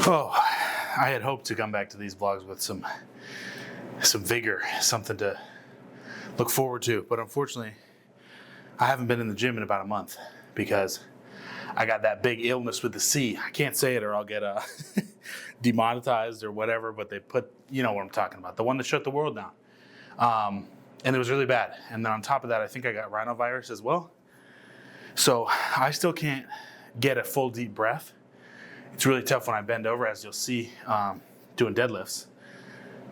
Oh, I had hoped to come back to these vlogs with some vigor, something to look forward to, but unfortunately, I haven't been in the gym in about a month because I got that big illness with the C. I can't say it or I'll get demonetized or whatever, but they put, you know what I'm talking about, the one that shut the world down. And it was really bad. And then on top of that, I think I got rhinovirus as well. So I still can't get a full deep breath. It's really tough when I bend over, as you'll see, doing deadlifts.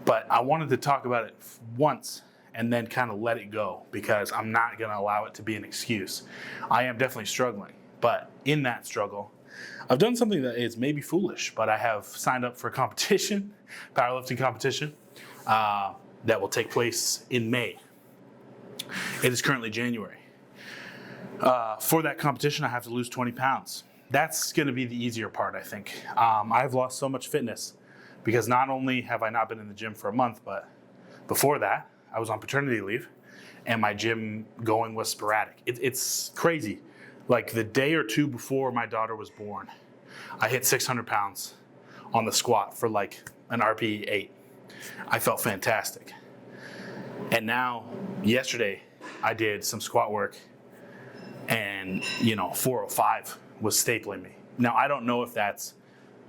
But I wanted to talk about it once and then kind of let it go because I'm not going to allow it to be an excuse. I am definitely struggling, but in that struggle, I've done something that is maybe foolish, but I have signed up for a competition, powerlifting competition, that will take place in May. It is currently January. For that competition, I have to lose 20 pounds. That's going to be the easier part, I think. I've lost so much fitness because not only have I not been in the gym for a month, but before that, I was on paternity leave and my gym going was sporadic. It's crazy. Like the day or two before my daughter was born, I hit 600 pounds on the squat for like an RPE 8. I felt fantastic. And now, yesterday, I did some squat work and, 405 was stapling me. Now, I don't know if that's,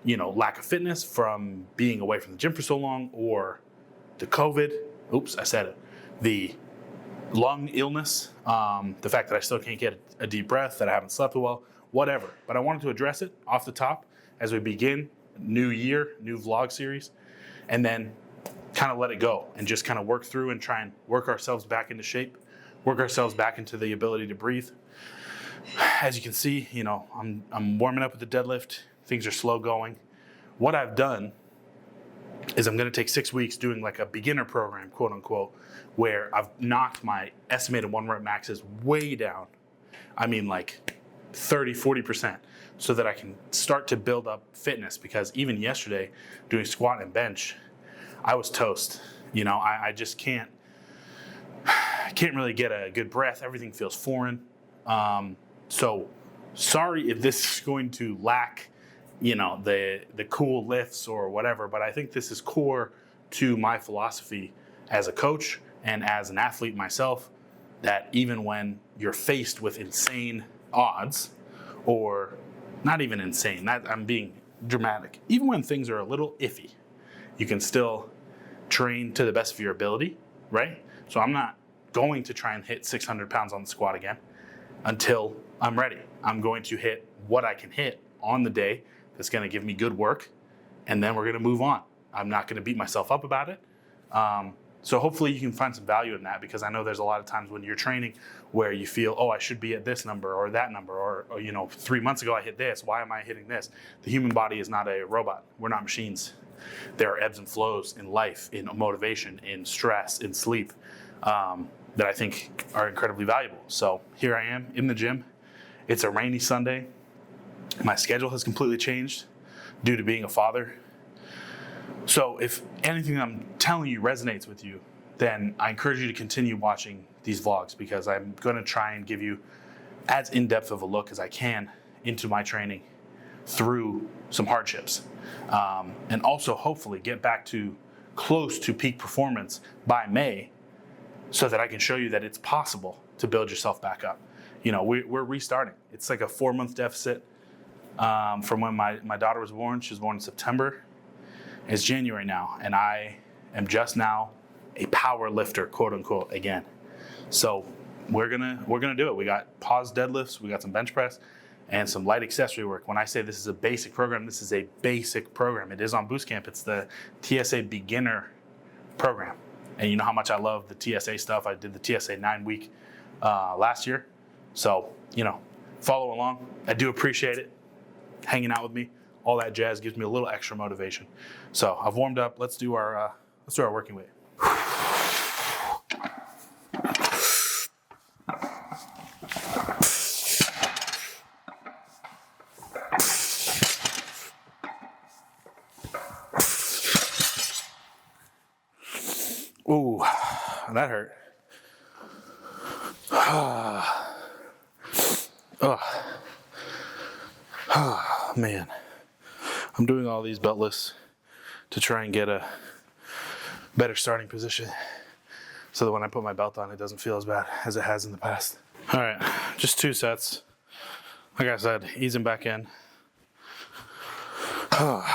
lack of fitness from being away from the gym for so long or the COVID, oops, I said it, the lung illness, the fact that I still can't get a deep breath, that I haven't slept well, whatever. But I wanted to address it off the top as we begin new year, new vlog series, and then kind of let it go and just kind of work through and try and work ourselves back into shape, work ourselves back into the ability to breathe. As you can see, I'm warming up with the deadlift. Things are slow going. What I've done is I'm going to take 6 weeks doing like a beginner program, quote unquote, where I've knocked my estimated 1 rep maxes way down. I mean like 30, 40%, so that I can start to build up fitness, because even yesterday doing squat and bench, I was toast. I just can't really get a good breath. Everything feels foreign. So sorry if this is going to lack, the cool lifts or whatever, but I think this is core to my philosophy as a coach and as an athlete myself, that even when you're faced with insane odds, or not even insane, I'm being dramatic, even when things are a little iffy, you can still train to the best of your ability, right? So I'm not going to try and hit 600 pounds on the squat again until I'm ready. I'm going to hit what I can hit on the day that's going to give me good work, and then we're going to move on. I'm not going to beat myself up about it. So hopefully you can find some value in that, because I know there's a lot of times when you're training where you feel, I should be at this number or that number, or 3 months ago I hit this. Why am I hitting this? The human body is not a robot. We're not machines. There are ebbs and flows in life, in motivation, in stress, in sleep, that I think are incredibly valuable. So here I am in the gym. It's a rainy Sunday. My schedule has completely changed due to being a father. So if anything I'm telling you resonates with you, then I encourage you to continue watching these vlogs, because I'm going to try and give you as in-depth of a look as I can into my training through some hardships, and also hopefully get back to close to peak performance by May, so that I can show you that it's possible to build yourself back up. We're restarting. It's like a 4-month deficit from when my daughter was born. She was born in September. It's January now, and I am just now a power lifter, quote unquote, again. So we're gonna do it. We got pause deadlifts, we got some bench press, and some light accessory work. When I say this is a basic program, this is a basic program. It is on Boost Camp. It's the TSA beginner program. And you know how much I love the TSA stuff. I did the TSA 9-week last year. So, follow along. I do appreciate it. Hanging out with me, all that jazz gives me a little extra motivation. So I've warmed up. Let's do our working weight. Ooh, that hurt. Oh, man. I'm doing all these beltless to try and get a better starting position so that when I put my belt on, it doesn't feel as bad as it has in the past. All right, just 2 sets. Like I said, easing back in. Oh,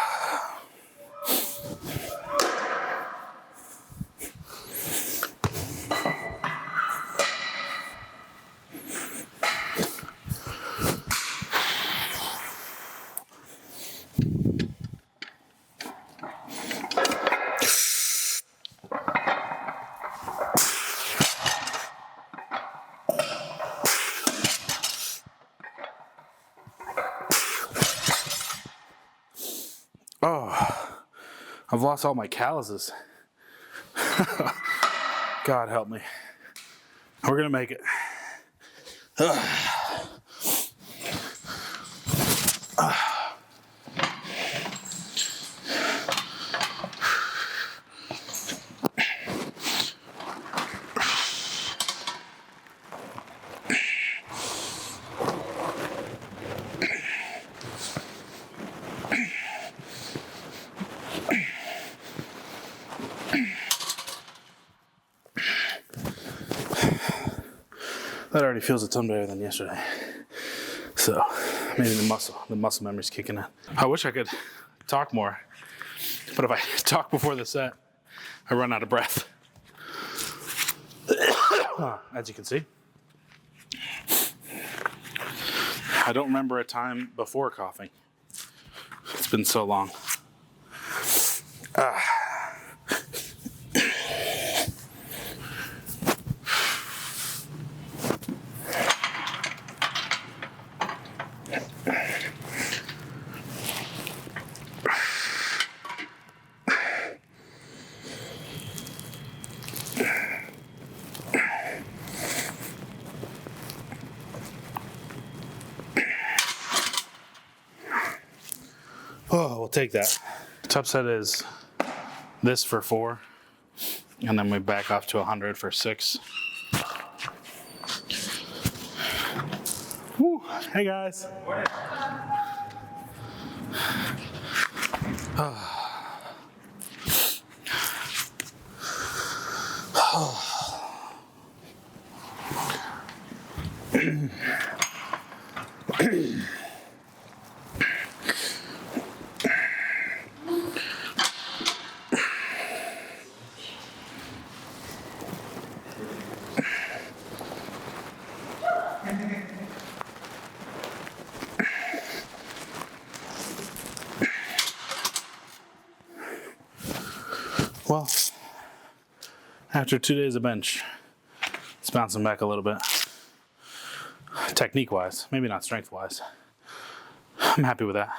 I've lost all my calluses. God help me. We're gonna make it. That already feels a ton better than yesterday. So maybe the muscle memory's kicking in. I wish I could talk more, but if I talk before the set, I run out of breath. As you can see. I don't remember a time before coughing. It's been so long. Oh, we'll take that. Top set is this for 4, and then we back off to 100 for 6. Woo. Hey guys. Well, after 2 days of bench, it's bouncing back a little bit. Technique-wise, maybe not strength-wise. I'm happy with that.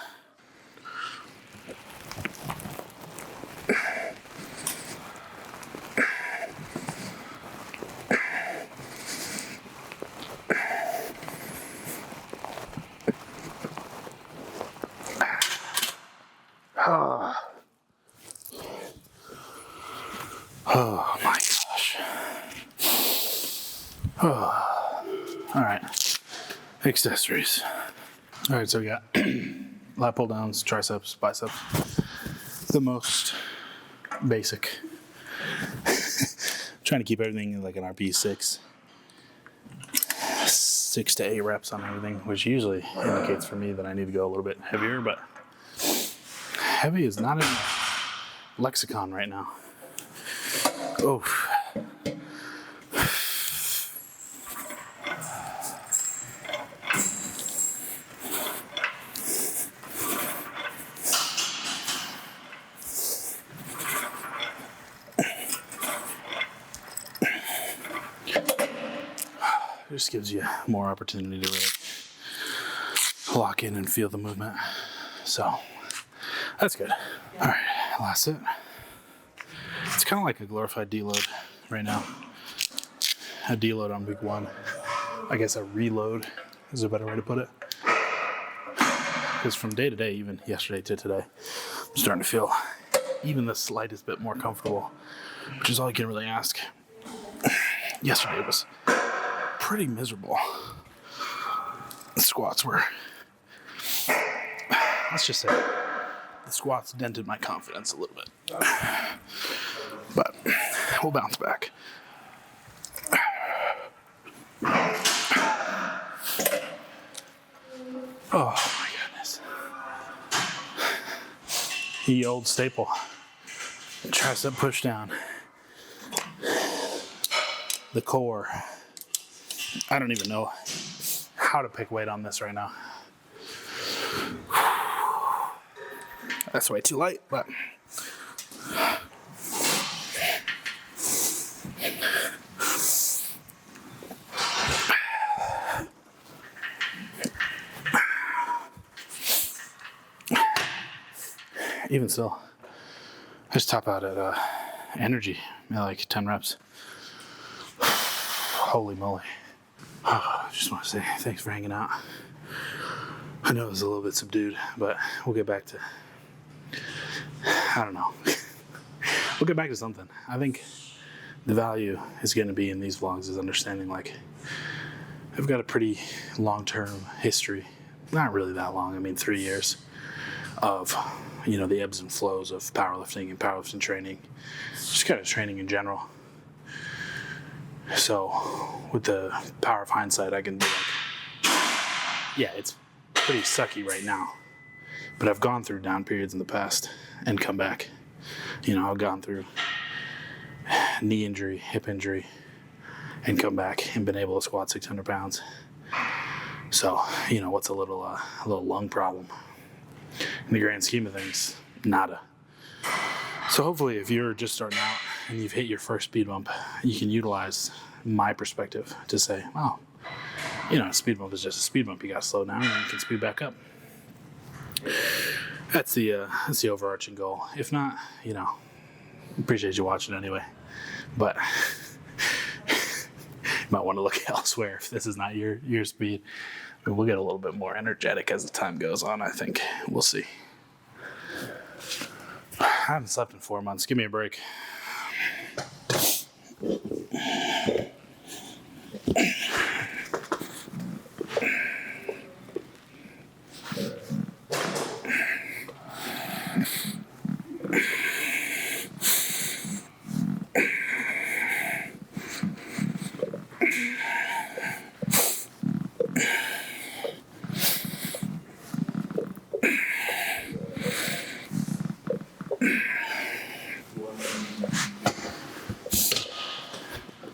Oh my gosh. Oh. All right. Accessories. All right, so we got lat pull downs, triceps, biceps. The most basic. Trying to keep everything like an RP 6. 6 to 8 reps on everything, which usually indicates for me that I need to go a little bit heavier, but heavy is not in the lexicon right now. Oh. It just gives you more opportunity to really lock in and feel the movement. So that's good. All right, last set. It's kind of like a glorified deload right now. A deload on week 1. I guess a reload is a better way to put it. Because from day to day, even yesterday to today, I'm starting to feel even the slightest bit more comfortable, which is all you can really ask. Yesterday was pretty miserable. The squats were, let's just say, the squats dented my confidence a little bit. But we'll bounce back. Oh my goodness. The old staple. Tricep pushdown. The core. I don't even know how to pick weight on this right now. That's way too light, but even still, I just top out at energy at like 10 reps. Holy moly. I just want to say thanks for hanging out. I know it was a little bit subdued, but we'll get back to, I don't know. We'll get back to something. I think the value is going to be in these vlogs is understanding, like, I've got a pretty long-term history. Not really that long. I mean, 3 years of, you know, the ebbs and flows of powerlifting and powerlifting training. Just kind of training in general. So with the power of hindsight, I can be like, yeah, it's pretty sucky right now. But I've gone through down periods in the past and come back. You know, I've gone through knee injury, hip injury, and come back and been able to squat 600 pounds. So, you know, what's a little lung problem? In the grand scheme of things, nada. So hopefully if you're just starting out and you've hit your first speed bump, you can utilize my perspective to say, wow, you know, a speed bump is just a speed bump. You got to slow down and then you can speed back up. That's the overarching goal. If not, you know, appreciate you watching anyway. But you might want to look elsewhere if this is not your speed. I mean, we'll get a little bit more energetic as the time goes on, I think. We'll see. I haven't slept in 4 months. Give me a break.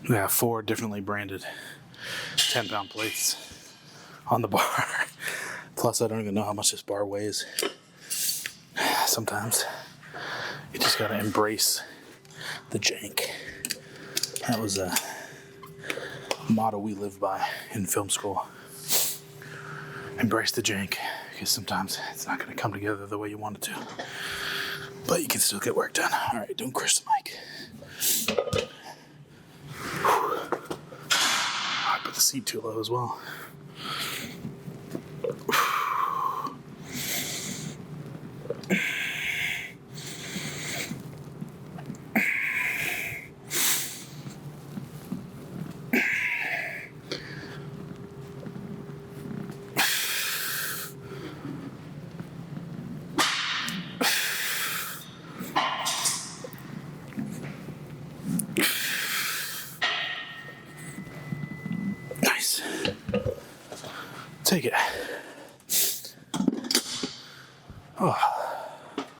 We have 4 differently branded 10-pound plates on the bar. Plus, I don't even know how much this bar weighs. Sometimes you just gotta embrace the jank. That was a motto we lived by in film school. Embrace the jank, because sometimes it's not gonna come together the way you want it to. But you can still get work done. All right, don't crush the mic. I put the seat too low as well. Take it.